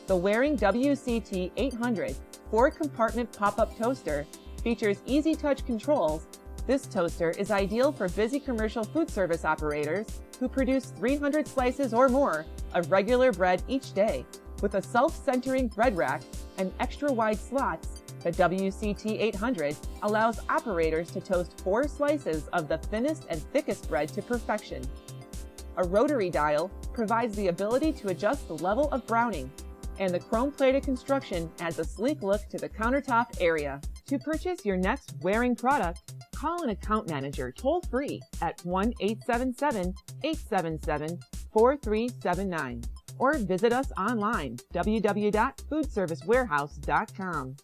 The Waring WCT 800 4-compartment pop-up toaster features easy touch controls. This toaster is ideal for busy commercial food service operators who produce 300 slices or more of regular bread each day. With a self-centering bread rack and extra-wide slots, the WCT 800 allows operators to toast 4 slices of the thinnest and thickest bread to perfection. A rotary dial provides the ability to adjust the level of browning, and the chrome-plated construction adds a sleek look to the countertop area. To purchase your next Waring product, call an account manager toll-free at 1-877-877-4379 or visit us online, www.foodservicewarehouse.com.